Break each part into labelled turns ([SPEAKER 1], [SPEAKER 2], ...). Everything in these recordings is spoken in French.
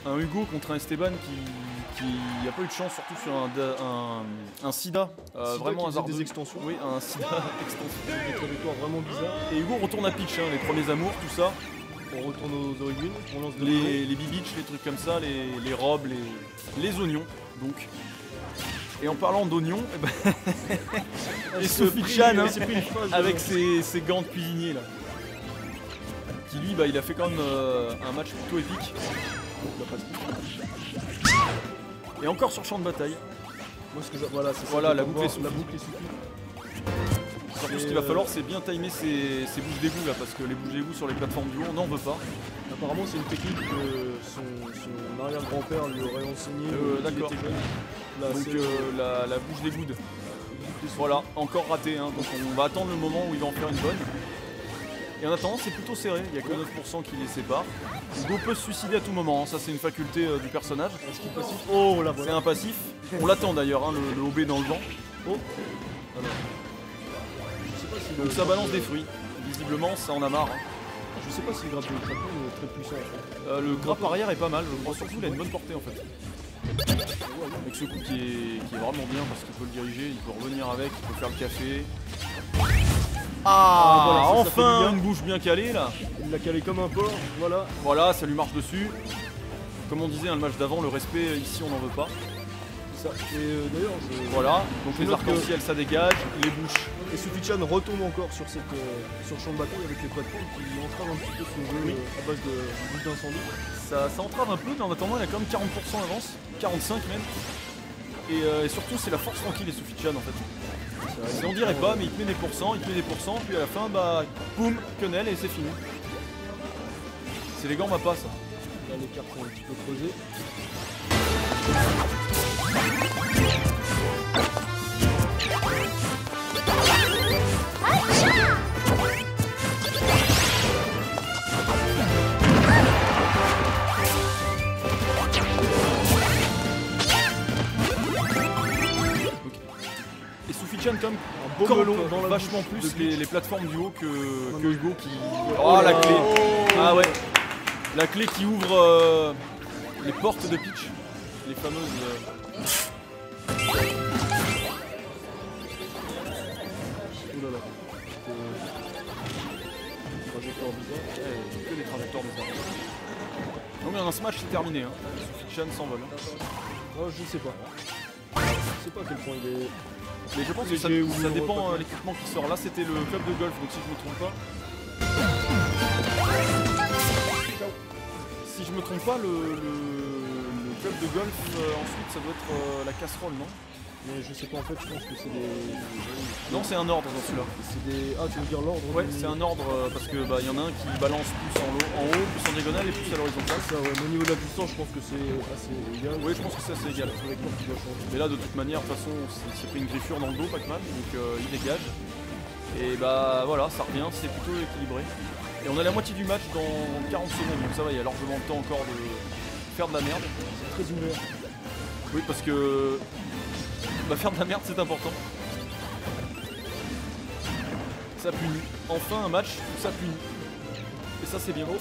[SPEAKER 1] un Hugo contre un Esteban qui a pas eu de chance, surtout sur un Sida, vraiment hasardeux.
[SPEAKER 2] Des extensions.
[SPEAKER 1] Oui, un Sida extension.
[SPEAKER 2] Des trajectoires vraiment bizarres.
[SPEAKER 1] Et Hugo retourne à pitch, hein, les premiers amours, tout ça.
[SPEAKER 2] On retourne aux origines, on lance de
[SPEAKER 1] Les bibitch, les trucs comme ça, les robes, les oignons, donc. Et en parlant d'oignons, et Sophie-Chan, hein, avec ses gants de cuisinier là. Qui lui, il a fait quand même un match plutôt épique. Et encore sur champ de bataille.
[SPEAKER 2] Moi, voilà,
[SPEAKER 1] voilà, la boucle est suffit.
[SPEAKER 2] Surtout,
[SPEAKER 1] ce qu'il va falloir, c'est bien timer ces bouches d'égout là, parce que les bouches d'égout sur les plateformes du haut, on n'en veut pas.
[SPEAKER 2] Apparemment, c'est une technique que son arrière-grand-père lui aurait enseigné.
[SPEAKER 1] D'accord. Donc la bouche d'égout. Voilà, encore raté. Hein, donc on va attendre le moment où il va en faire une bonne. Et en attendant, c'est plutôt serré, il n'y a que 9% qui les sépare. Hugo peut se suicider à tout moment, hein. Ça c'est une faculté du personnage.
[SPEAKER 2] Oh là,
[SPEAKER 1] c'est un passif. On l'attend d'ailleurs, hein, le OB dans le vent. Oh.
[SPEAKER 2] Alors. Je sais pas si
[SPEAKER 1] donc ça balance des fruits. Visiblement, ça en a marre. Hein.
[SPEAKER 2] Je sais pas si le grappe de Kraken est très puissant en fait.
[SPEAKER 1] Le grappe arrière est pas mal, je crois. Surtout il a une bonne portée en fait. Avec ce coup qui est vraiment bien parce qu'il peut le diriger, il peut revenir avec, il peut faire le café. Ah, voilà, enfin une bouche bien calée là.
[SPEAKER 2] Il l'a calé comme un porc, voilà.
[SPEAKER 1] Voilà, ça lui marche dessus. Comme on disait, hein, le match d'avant, le respect ici on n'en veut pas.
[SPEAKER 2] Ça. Et d'ailleurs,
[SPEAKER 1] voilà, donc les arcs-en-ciel ça dégage, les bouches.
[SPEAKER 2] Et Sophie-Chan retombe encore sur sur le champ de bataille avec les plateformes qui entravent un petit peu son jeu à base de bouches d'incendie.
[SPEAKER 1] Ça entrave un peu, mais en attendant il a quand même 40% d'avance, 45 même. Et surtout c'est la force tranquille et Sophie-Chan en fait. On dirait pas, mais il te met des pourcents, puis à la fin, boum, quenelle et c'est fini. C'est les gants ma passe.
[SPEAKER 2] Là les cartes sont un petit peu creusées.
[SPEAKER 1] Comme vachement plus les plateformes du haut que Hugo qui... Oh la clé. Ah ouais. La clé qui ouvre les portes de pitch. Les fameuses...
[SPEAKER 2] Oulala. Trajectoire bizarre.
[SPEAKER 1] Que des trajectoires bizarres. Non mais dans ce match c'est terminé. Hein. Sophie-Chan s'envole.
[SPEAKER 2] Oh, je sais pas. Je sais pas à quel point il est...
[SPEAKER 1] Mais je pense que ça dépend de l'équipement qui sort. Là c'était le club de golf, donc si je me trompe pas. Si je me trompe pas, le club de golf ensuite ça doit être la casserole, non?
[SPEAKER 2] Mais je sais pas, en fait je pense que c'est des...
[SPEAKER 1] Non, c'est un ordre dans celui-là.
[SPEAKER 2] C'est des... Ah, tu veux dire l'ordre?
[SPEAKER 1] Ouais, c'est un ordre parce que y en a un qui balance plus en haut, plus en diagonale et plus à l'horizontale.
[SPEAKER 2] Ça, ouais, mais au niveau de la puissance, je pense que c'est assez égal.
[SPEAKER 1] Oui, je pense que c'est assez égal. Mais là, de toute manière, de toute façon, c'est pris une griffure dans le dos, Pac-Man, donc il dégage. Et voilà, ça revient, c'est plutôt équilibré. Et on a la moitié du match dans 40 secondes, donc ça va, il y a largement le temps encore de faire de la merde.
[SPEAKER 2] C'est très ouvert.
[SPEAKER 1] Oui, parce que faire de la merde, c'est important. Ça punit. Enfin un match où ça punit. Et ça c'est bien beau.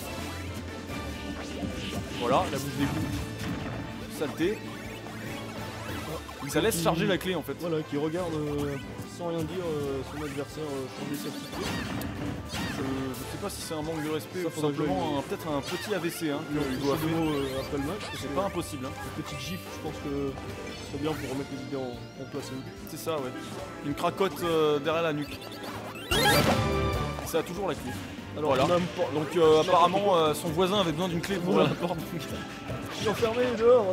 [SPEAKER 1] Voilà, la bouche d'égout. Saleté. Ça laisse charger la clé en fait.
[SPEAKER 2] Voilà, qui regarde sans rien dire son adversaire changer sa petite clé. Je
[SPEAKER 1] sais pas si c'est un manque de respect ou simplement peut-être un petit AVC hein,
[SPEAKER 2] il doit faire après le match.
[SPEAKER 1] C'est pas impossible. Hein.
[SPEAKER 2] Une petite gifle, je pense que c'est bien pour remettre les idées en place.
[SPEAKER 1] C'est ça, ouais. Une cracotte derrière la nuque. Ça a toujours la clé. Alors voilà. Donc apparemment son voisin avait besoin d'une clé pour la porte.
[SPEAKER 2] Je suis enfermé dehors,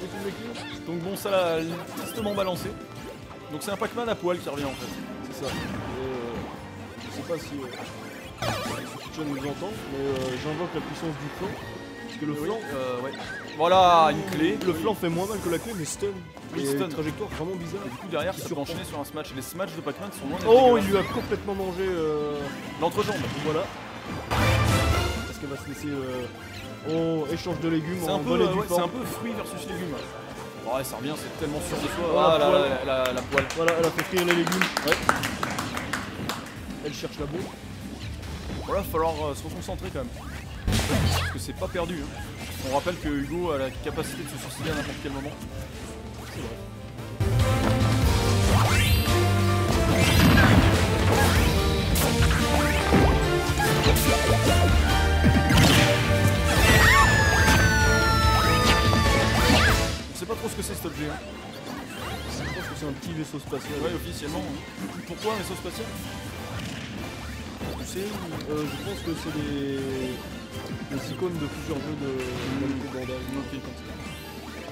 [SPEAKER 2] j'ai toutes mes clés.
[SPEAKER 1] Donc bon, ça l'a tristement balancé. Donc c'est un Pac-Man à poil qui revient en fait.
[SPEAKER 2] C'est ça. Je sais pas si Sophie-Chan nous entend, mais j'invoque la puissance du flanc. Parce que le flanc,
[SPEAKER 1] ouais. Voilà, une clé.
[SPEAKER 2] Le flanc fait moins mal que la clé, mais stun.
[SPEAKER 1] Oui, stun.
[SPEAKER 2] Une trajectoire vraiment bizarre.
[SPEAKER 1] Et du coup derrière, ça peut enchaîner sur un smash. Les smash de Pac-Man sont loin d'être
[SPEAKER 2] Oh, il lui a complètement mangé
[SPEAKER 1] l'entrejambe.
[SPEAKER 2] Voilà. Parce qu'elle va se laisser... Oh, échange de légumes
[SPEAKER 1] en
[SPEAKER 2] volet du
[SPEAKER 1] c'est un peu fruit versus légumes. Ouais, ça revient, c'est tellement sûr de soi.
[SPEAKER 2] Voilà,
[SPEAKER 1] la poêle.
[SPEAKER 2] Voilà, elle a fait frire les légumes. Ouais. Elle cherche la bombe.
[SPEAKER 1] Voilà, il va falloir se reconcentrer quand même. Parce que c'est pas perdu. Hein. On rappelle que Hugo a la capacité de se suicider à n'importe quel moment.
[SPEAKER 2] C'est vrai.
[SPEAKER 1] On sait pas trop ce que c'est cet objet. Hein.
[SPEAKER 2] Je pense que c'est un petit vaisseau spatial.
[SPEAKER 1] Ouais, officiellement. Pourquoi un vaisseau spatial?
[SPEAKER 2] Tu sais, je pense que c'est les icônes de plusieurs jeux de Bandai.
[SPEAKER 1] Ok, comme ça.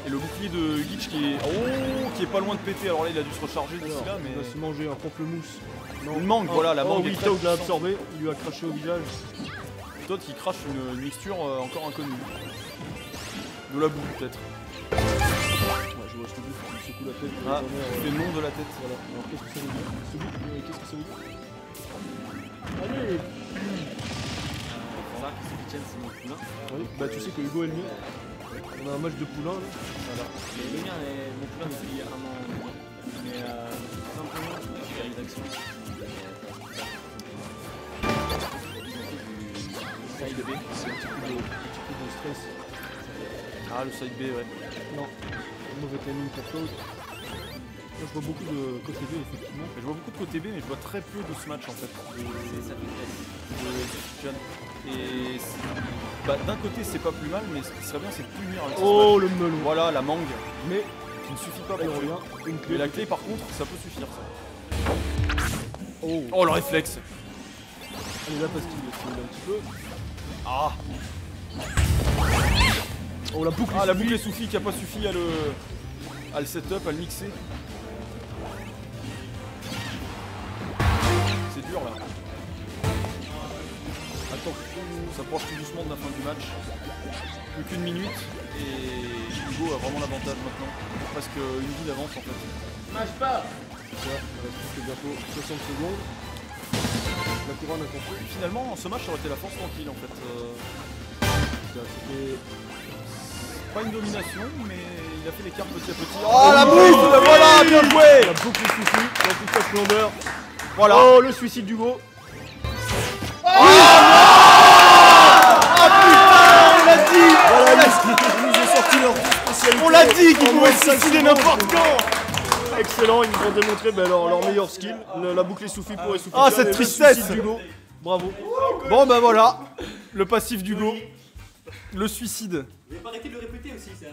[SPEAKER 1] Et le bouclier de Gitch qui est. Oh, qui est pas loin de péter. Alors là, il a dû se recharger d'ici là, mais.
[SPEAKER 2] Il va se manger un pamplemousse.
[SPEAKER 1] Une mangue, voilà, la mangue.
[SPEAKER 2] Oh oui, Toad l'a absorbé, il lui a craché au visage.
[SPEAKER 1] Toad qui crache une mixture encore inconnue. De la boue, peut-être.
[SPEAKER 2] Ouais, je vois ce bout, il secoue la tête.
[SPEAKER 1] Ah, c'est le nom de la tête.
[SPEAKER 2] Voilà. Alors qu'est-ce que ça veut dire? Ce bout, qu'est-ce que ça veut dire? Allez!
[SPEAKER 3] Ça, c'est mon poulain.
[SPEAKER 2] Oui, bah tu sais que Hugo est le mien. On a un match de poulain là.
[SPEAKER 3] Voilà. Mais le mien, mon poulain depuis un an. Mais simplement, je fais une action. Side B.
[SPEAKER 2] C'est un petit coup de stress.
[SPEAKER 1] Ah, le side B, ouais.
[SPEAKER 2] Non, mauvais timing pour Toad. Moi je vois beaucoup de côté B effectivement.
[SPEAKER 1] Je vois beaucoup de côté B, mais je vois très peu de ce match en fait.
[SPEAKER 3] C'est ça fait
[SPEAKER 1] Et bah, d'un côté, c'est pas plus mal, mais ce qui serait bien, c'est de punir avec ce
[SPEAKER 2] Oh
[SPEAKER 1] match.
[SPEAKER 2] le melon.
[SPEAKER 1] Voilà, la mangue.
[SPEAKER 2] Mais
[SPEAKER 1] Qui ne suffit pas
[SPEAKER 2] là, il
[SPEAKER 1] pour
[SPEAKER 2] revient. Une clé.
[SPEAKER 1] Mais la clé, par contre, ça peut suffire ça.
[SPEAKER 2] Oh.
[SPEAKER 1] Oh, le réflexe.
[SPEAKER 2] Allez la pastille, c'est un petit peu.
[SPEAKER 1] Ah,
[SPEAKER 2] Oh la boucle.
[SPEAKER 1] ah la boucle Soufi qui a pas suffi à le setup, à le mixer. C'est dur là. Attends, on s'approche tout doucement de la fin du match. Plus qu'une minute et Hugo a vraiment l'avantage maintenant. Presque une vie d'avance en fait.
[SPEAKER 3] Mâche pas.
[SPEAKER 2] C'est ça, il reste plus que bientôt 60 secondes. La couronne a compris.
[SPEAKER 1] Finalement, ce match aurait été la force tranquille en fait.
[SPEAKER 2] C'était.
[SPEAKER 1] Pas une domination, mais il a fait l'écart petit à petit.
[SPEAKER 2] Oh la bouffe.
[SPEAKER 1] Voilà, bien joué.
[SPEAKER 2] La boucle est soufflée dans toute sa splendeur.
[SPEAKER 1] Voilà.
[SPEAKER 2] Oh le suicide d'Hugo.
[SPEAKER 1] On l'a dit qu'ils pouvaient se suicider n'importe quand.
[SPEAKER 2] Excellent, ils nous ont démontré leur meilleur skill. La boucle est soufflée pour essouffler.
[SPEAKER 1] Ah, cette tristesse.
[SPEAKER 2] d'Hugo. Bravo.
[SPEAKER 1] Bon bah voilà, le passif d'Hugo, le suicide.
[SPEAKER 3] Vous n'avez pas arrêté de le répéter aussi, ça.